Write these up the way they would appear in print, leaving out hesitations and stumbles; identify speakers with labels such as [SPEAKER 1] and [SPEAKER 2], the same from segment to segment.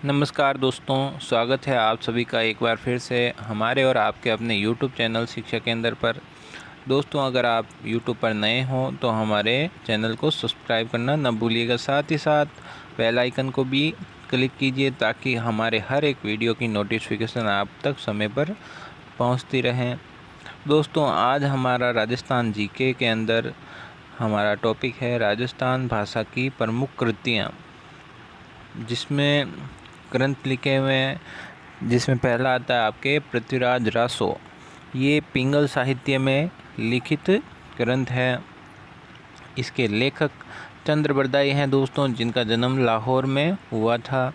[SPEAKER 1] नमस्कार दोस्तों, स्वागत है आप सभी का एक बार फिर से हमारे और आपके अपने YouTube चैनल शिक्षा केंद्र पर। दोस्तों, अगर आप YouTube पर नए हों तो हमारे चैनल को सब्सक्राइब करना न भूलिएगा। साथ ही साथ बेल आइकन को भी क्लिक कीजिए ताकि हमारे हर एक वीडियो की नोटिफिकेशन आप तक समय पर पहुंचती रहें। दोस्तों, आज हमारा राजस्थान जीके के अंदर हमारा टॉपिक है राजस्थान भाषा की प्रमुख कृतियाँ, जिसमें ग्रंथ लिखे हुए हैं। जिसमें पहला आता है आपके पृथ्वीराज रासो। ये पिंगल साहित्य में लिखित ग्रंथ है। इसके लेखक चंद्र बरदाई हैं दोस्तों, जिनका जन्म लाहौर में हुआ था।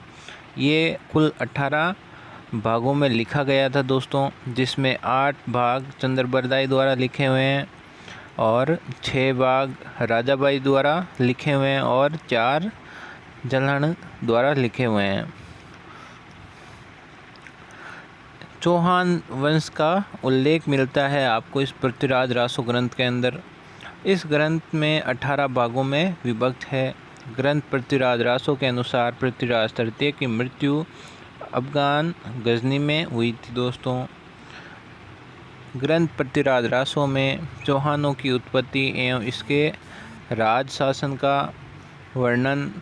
[SPEAKER 1] ये कुल 18 भागों में लिखा गया था दोस्तों, जिसमें 8 भाग चंद्र बरदाई द्वारा लिखे हुए हैं और 6 भाग राजाबाई द्वारा लिखे हुए हैं और 4 जल्हड़ द्वारा लिखे हुए हैं। चौहान वंश का उल्लेख मिलता है आपको इस पृथ्वीराज रासो ग्रंथ के अंदर। इस ग्रंथ में 18 भागों में विभक्त है। ग्रंथ पृथ्वीराज रासो के अनुसार पृथ्वीराज तृतीय की मृत्यु अफगान गजनी में हुई थी दोस्तों। ग्रंथ पृथ्वीराज रासो में चौहानों की उत्पत्ति एवं इसके राज शासन का वर्णन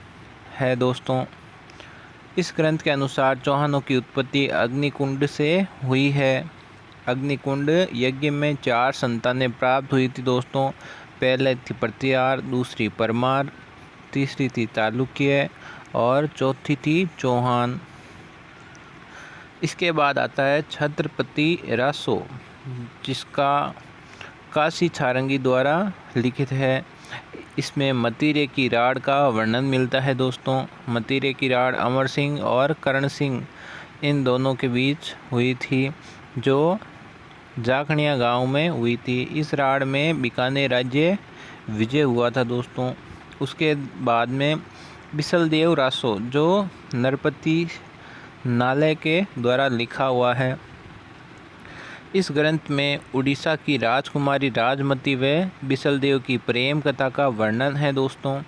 [SPEAKER 1] है दोस्तों। इस ग्रंथ के अनुसार चौहानों की उत्पत्ति अग्निकुंड से हुई है। अग्निकुंड यज्ञ में 4 संतानें प्राप्त हुई थी दोस्तों। पहले थी प्रत्यार, दूसरी परमार, तीसरी थी चालुक्य और चौथी थी चौहान। इसके बाद आता है छत्रपति रासो, जिसका काशी छारंगी द्वारा लिखित है। इसमें मतीरे की राड़ का वर्णन मिलता है दोस्तों। मतीरे की राड़ अमर सिंह और करण सिंह इन दोनों के बीच हुई थी, जो जाखणिया गांव में हुई थी। इस राड़ में बीकानेर राज्य विजय हुआ था दोस्तों। उसके बाद में बिसलदेव रासो, जो नरपति नालय के द्वारा लिखा हुआ है। इस ग्रंथ में उड़ीसा की राजकुमारी राजमती व बिसलदेव की प्रेम कथा का वर्णन है दोस्तों।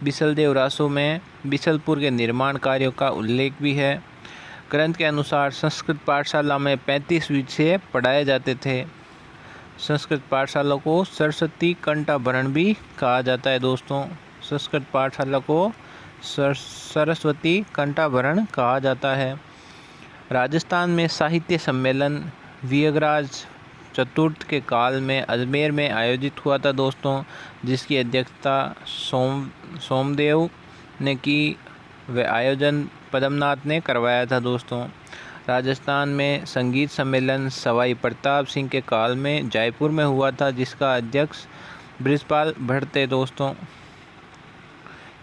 [SPEAKER 1] बिसलदेव रासो में बिसलपुर के निर्माण कार्यों का उल्लेख भी है। ग्रंथ के अनुसार संस्कृत पाठशाला में 35 विषय पढ़ाए जाते थे। संस्कृत पाठशाला को सरस्वती कंठाभरण भी कहा जाता है दोस्तों। संस्कृत पाठशाला को सरस्वती कंठाभरण कहा जाता है। राजस्थान में साहित्य सम्मेलन वियगराज चतुर्थ के काल में अजमेर में आयोजित हुआ था दोस्तों, जिसकी अध्यक्षता सोमदेव ने की व आयोजन पद्मनाथ ने करवाया था दोस्तों। राजस्थान में संगीत सम्मेलन सवाई प्रताप सिंह के काल में जयपुर में हुआ था, जिसका अध्यक्ष बृजपाल भट्ट थे दोस्तों।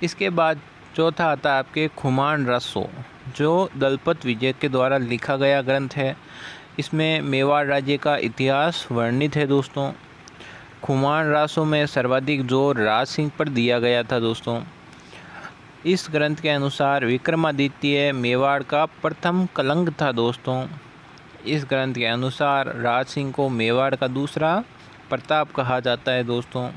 [SPEAKER 1] इसके बाद चौथा आता है आपके खुमान रासो, जो दलपत विजय के द्वारा लिखा गया ग्रंथ है। इसमें मेवाड़ राज्य का इतिहास वर्णित है दोस्तों। खुमान रासो में सर्वाधिक जोर राज सिंह पर दिया गया था दोस्तों। इस ग्रंथ के अनुसार विक्रमादित्य मेवाड़ का प्रथम कलंक था दोस्तों। इस ग्रंथ के अनुसार राज सिंह को मेवाड़ का दूसरा प्रताप कहा जाता है दोस्तों।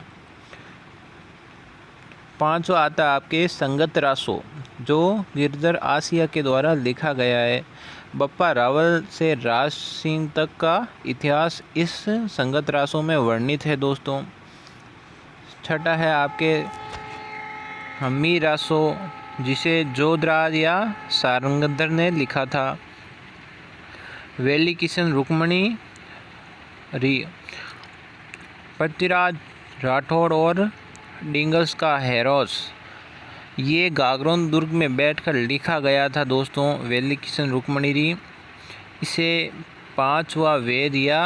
[SPEAKER 1] पांचवा आता है आपके संगत रासो, जो गिरधर आसिया के द्वारा लिखा गया है। बप्पा रावल से राज सिंह तक का इतिहास इस संगत रासों में वर्णित है दोस्तों। छठा है आपके हम्मी रासो, जिसे जोधराज या सारंगधर ने लिखा था। वेली किशन रुक्मणी री, पृथ्वीराज राठौड़ और डिंगल्स का हेरोस, ये गागरोन दुर्ग में बैठकर लिखा गया था दोस्तों। वेली किशन रुक्मणी री, इसे 5वां वेद या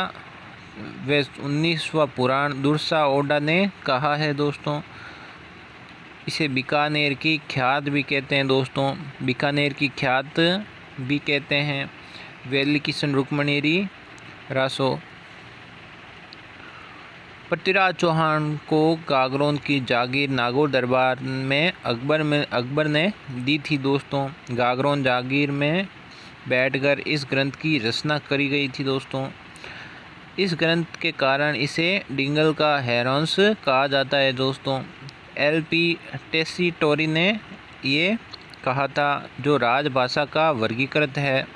[SPEAKER 1] व 19वां पुराण दुर्सा ओडा ने कहा है दोस्तों। इसे बीकानेर की ख्यात भी कहते हैं दोस्तों। बीकानेर की ख्यात भी कहते हैं वेली किशन रुक्मणी री रासो। पृथ्वीराज चौहान को गागरोन की जागीर नागौर दरबार में अकबर ने दी थी दोस्तों। गागरोन जागीर में बैठकर इस ग्रंथ की रचना करी गई थी दोस्तों। इस ग्रंथ के कारण इसे डिंगल का हेरोंस कहा जाता है दोस्तों। LP टेसीटोरी ने ये कहा था, जो राजभाषा का वर्गीकृत है।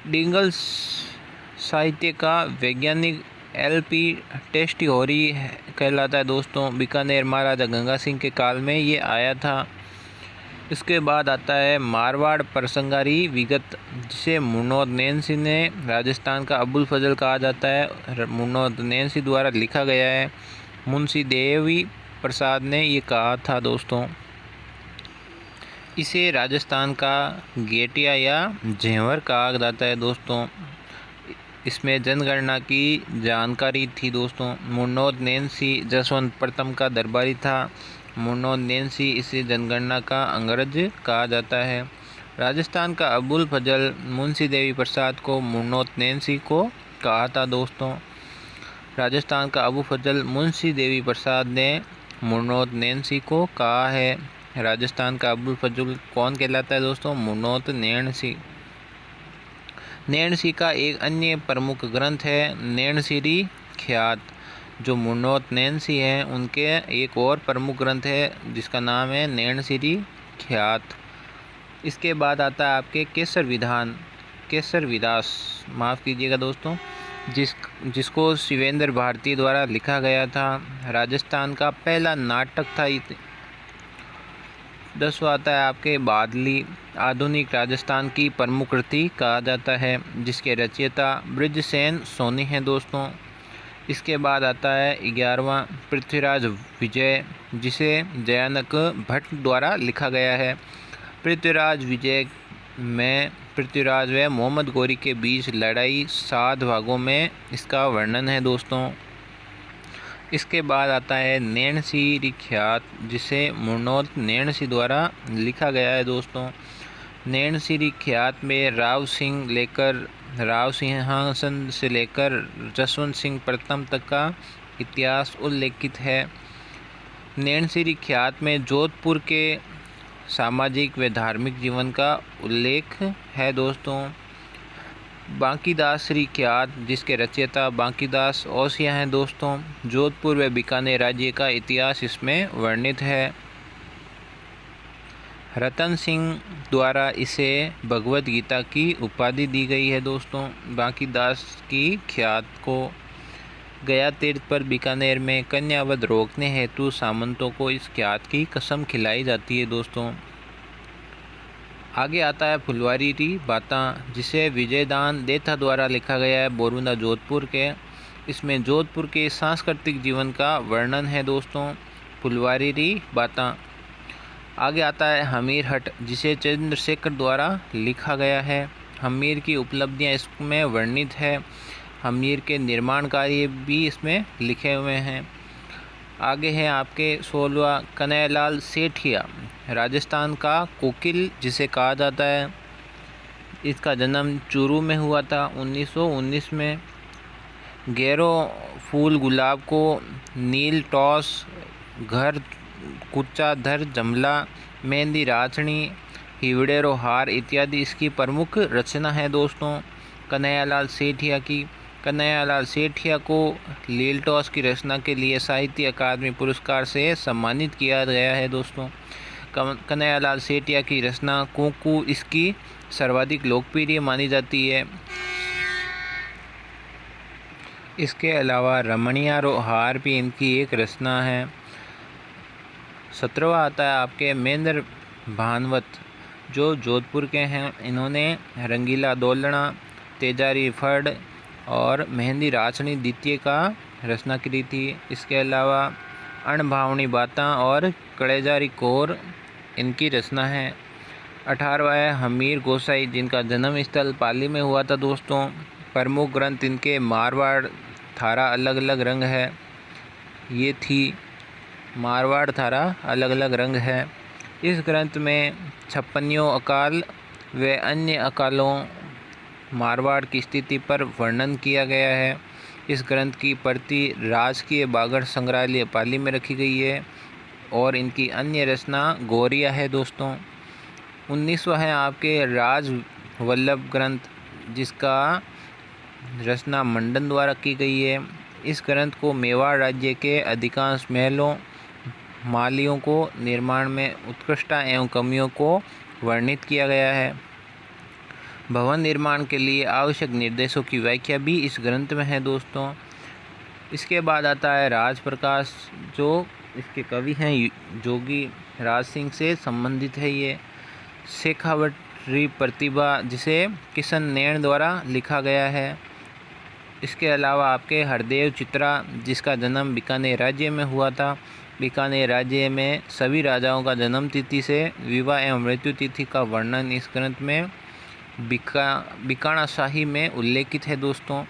[SPEAKER 1] डिंगल साहित्य का वैज्ञानिक LP टेस्टिहोरी कहलाता है दोस्तों। बीकानेर महाराजा गंगा सिंह के काल में ये आया था। इसके बाद आता है मारवाड़ प्रसंगारी विगत, जिसे मुन्नौत नैन्सी ने राजस्थान का अबुल फजल कहा जाता है। मुन्नौत नैन्सी द्वारा लिखा गया है। मुंशी देवी प्रसाद ने ये कहा था दोस्तों। इसे राजस्थान का गेटिया या झेंवर कहा जाता है दोस्तों। इसमें जनगणना की जानकारी थी दोस्तों। मुन्नौत नैन्सी जसवंत प्रथम का दरबारी था। मुन्नौत नैन्सी इसे जनगणना का अंग्रेज कहा जाता है। राजस्थान का अबुल फजल मुंशी देवी प्रसाद को मुन्नौत नैन्सी को कहा था दोस्तों। राजस्थान का अबू फजल मुंशी देवी प्रसाद ने मुन्नौत नैन्सी को कहा है। राजस्थान का अबुल फजल कौन कहलाता है दोस्तों? मुन्नौत नैन्सी। नैन्सी का एक अन्य प्रमुख ग्रंथ है नैनसिरी ख्यात। जो मुन्नौत नैन्सी हैं उनके एक और प्रमुख ग्रंथ है जिसका नाम है नैनसिरी ख्यात। इसके बाद आता है आपके केसर विदास, माफ़ कीजिएगा दोस्तों, जिसको शिवेंद्र भारती द्वारा लिखा गया था। राजस्थान का पहला नाटक था। 10वां आता है आपके बादली, आधुनिक राजस्थान की प्रमुख कृति कहा जाता है, जिसके रचयिता बृजसेन सोनी हैं दोस्तों। इसके बाद आता है 11वां पृथ्वीराज विजय, जिसे जयानक भट्ट द्वारा लिखा गया है। पृथ्वीराज विजय में पृथ्वीराज व मोहम्मद गौरी के बीच लड़ाई 7 भागों में इसका वर्णन है दोस्तों। इसके बाद आता है नैनसिरी ख्यात, जिसे मुन्नौत नैन्सी द्वारा लिखा गया है दोस्तों। नैनसिरी ख्यात में राव सिंहासन से लेकर जसवंत सिंह प्रथम तक का इतिहास उल्लेखित है। नैनसिरी ख्यात में जोधपुर के सामाजिक व धार्मिक जीवन का उल्लेख है दोस्तों। बांकीदासरी ख्यात, जिसके रचयिता बांकीदास ओसियां हैं दोस्तों। जोधपुर व बीकानेर राज्य का इतिहास इसमें वर्णित है। रतन सिंह द्वारा इसे भगवत गीता की उपाधि दी गई है दोस्तों। बांकीदास की ख्यात को गया तीर्थ पर बीकानेर में कन्यावध रोकने हेतु सामंतों को इस ख्यात की कसम खिलाई जाती है दोस्तों। आगे आता है फुलवारी री बातां, जिसे विजयदान देथा द्वारा लिखा गया है बोरुंदा जोधपुर के। इसमें जोधपुर के सांस्कृतिक जीवन का वर्णन है दोस्तों। फुलवारी री बातां। आगे आता है हमीर हट, जिसे चंद्रशेखर द्वारा लिखा गया है। हमीर की उपलब्धियां इसमें वर्णित है। हमीर के निर्माण कार्य भी इसमें लिखे हुए हैं। आगे है आपके 16वां कन्हैयालाल सेठिया, राजस्थान का कोकिल जिसे कहा जाता है। इसका जन्म चूरू में हुआ था 1919 में। गैरों फूल गुलाब को नील टॉस घर कुच्चा धर जमला मेहंदी राचनी हिवड़ेरो हार इत्यादि इसकी प्रमुख रचना है दोस्तों कन्हैयालाल सेठिया की। कन्हैयालाल सेठिया को नील टॉस की रचना के लिए साहित्य अकादमी पुरस्कार से सम्मानित किया गया है दोस्तों। कन्हैयालाल सेठिया की रचना कुकू इसकी सर्वाधिक लोकप्रिय मानी जाती है। इसके अलावा रमणियारो हार भी इनकी एक रचना है। 17वां आता है आपके महेंद्र भानवत, जो जोधपुर के हैं। इन्होंने रंगीला दोलना, तेजारी फड़ और मेहंदी राचनी द्वितीय का रचना की थी। इसके अलावा अणभावनी बातां और कड़ेजारी कोर इनकी रचना है। 18वां है हमीर गोसाई, जिनका जन्म स्थल पाली में हुआ था दोस्तों। प्रमुख ग्रंथ इनके मारवाड़ थारा अलग अलग रंग है। ये थी मारवाड़ थारा अलग अलग रंग है। इस ग्रंथ में छप्पनियों अकाल व अन्य अकालों मारवाड़ की स्थिति पर वर्णन किया गया है। इस ग्रंथ की प्रति राजकीय बागड़ संग्रहालय पाली में रखी गई है और इनकी अन्य रचना गौरिया है दोस्तों। 19वां है आपके राज वल्लभ ग्रंथ, जिसका रचना मंडन द्वारा की गई है। इस ग्रंथ को मेवाड़ राज्य के अधिकांश महलों मालियों को निर्माण में उत्कृष्टता एवं कमियों को वर्णित किया गया है। भवन निर्माण के लिए आवश्यक निर्देशों की व्याख्या भी इस ग्रंथ में है दोस्तों। इसके बाद आता है राज प्रकाश, जो इसके कवि हैं जोगी राज सिंह से संबंधित है। ये शेखावटी प्रतिभा, जिसे किशन नैन द्वारा लिखा गया है। इसके अलावा आपके हरदेव चित्रा, जिसका जन्म बीकानेर राज्य में हुआ था। बीकानेर राज्य में सभी राजाओं का जन्म तिथि से विवाह एवं मृत्यु तिथि का वर्णन इस ग्रंथ में बीकाणा शाही में उल्लेखित है दोस्तों।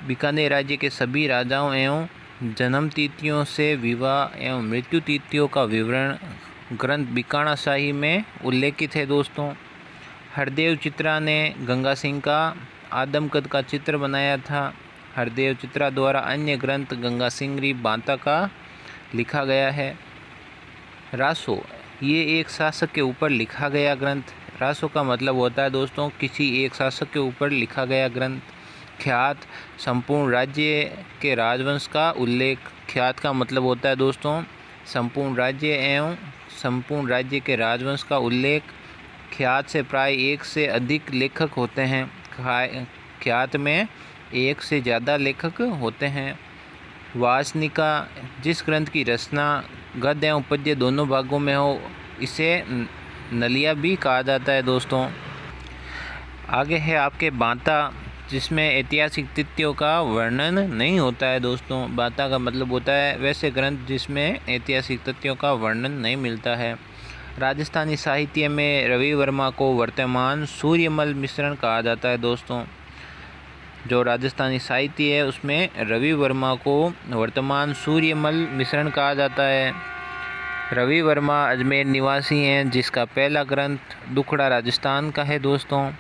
[SPEAKER 1] बीकानेर राज्य के सभी राजाओं एवं जन्म तिथियों से विवाह एवं मृत्यु तिथियों का विवरण ग्रंथ बीकाणा शाही में उल्लेखित है दोस्तों। हरदेव चित्रा ने गंगा सिंह का आदमकद का चित्र बनाया था। हरदेव चित्रा द्वारा अन्य ग्रंथ गंगा सिंगरी बांता का लिखा गया है। रासो, ये एक शासक के ऊपर लिखा गया ग्रंथ। रासो का मतलब होता है दोस्तों किसी एक शासक के ऊपर लिखा गया ग्रंथ। ख्यात, संपूर्ण राज्य के राजवंश का उल्लेख। ख्यात का मतलब होता है दोस्तों संपूर्ण राज्य एवं संपूर्ण राज्य के राजवंश का उल्लेख। ख्यात से प्राय एक से अधिक लेखक होते हैं। ख्यात में एक से ज़्यादा लेखक होते हैं। वासनिका, जिस ग्रंथ की रचना गद्य एवं पद्य दोनों भागों में हो, इसे नलिया भी कहा जाता है दोस्तों। आगे है आपके बांता, जिसमें ऐतिहासिक तथ्यों का वर्णन नहीं होता है दोस्तों। बांता का मतलब होता है वैसे ग्रंथ जिसमें ऐतिहासिक तथ्यों का वर्णन नहीं मिलता है। राजस्थानी साहित्य में रवि वर्मा को वर्तमान सूर्यमल मिश्रण कहा जाता है दोस्तों। जो राजस्थानी साहित्य है उसमें रवि वर्मा को वर्तमान सूर्यमल मिश्रण कहा जाता है। रवि वर्मा अजमेर निवासी हैं, जिसका पहला ग्रंथ दुखड़ा राजस्थान का है दोस्तों।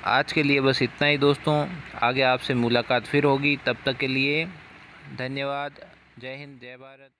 [SPEAKER 1] आज के लिए बस इतना ही दोस्तों। आगे आपसे मुलाकात फिर होगी, तब तक के लिए धन्यवाद। जय हिंद, जय भारत।